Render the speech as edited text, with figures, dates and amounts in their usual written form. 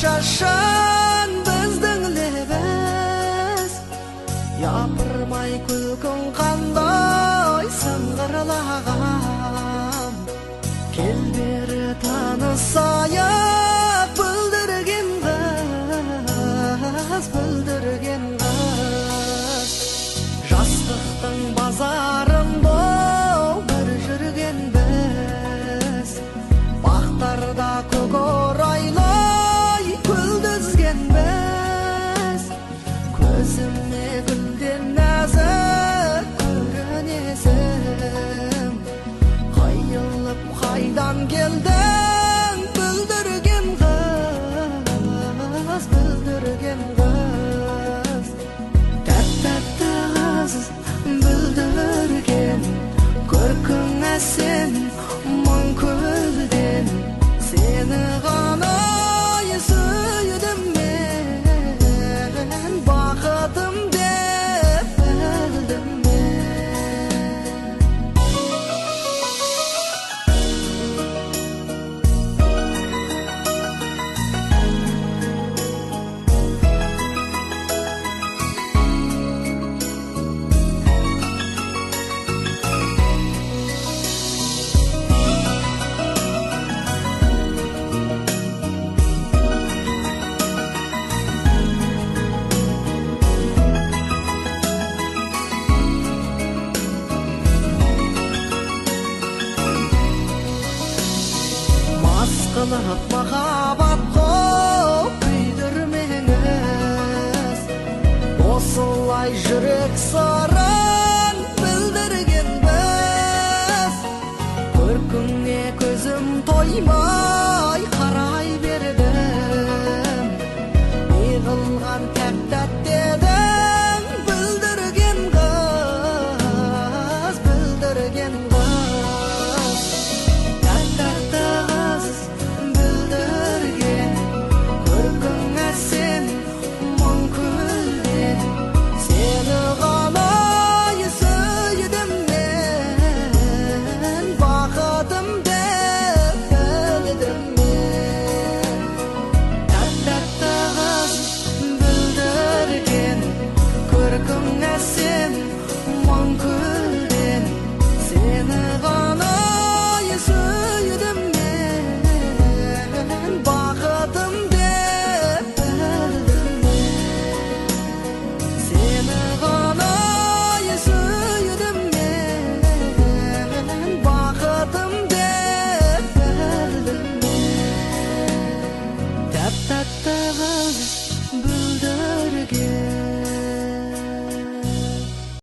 шашын біздің лебіз, япырмай күлкің қандай сыңғырлаған. Кел бері танысайық, бүлдірген қыз, бүлдірген қыз. Жастықтың базарын бір жүрген біз, бақтарда көк орайлай күлдізген біз. Көзіме гүлден нәзік көрінесің, қайылып қайдан келдің, бүлдірген қыз, бүлдірген қыз. Тәп-тәтті қыз, бүлдірген, көркің әсем мың көзден. Сені ғана сүйдім мен, бақытым деп білдім мен. Қылып махаббат қоп күйдірмеңіз, осылай жүрек сыр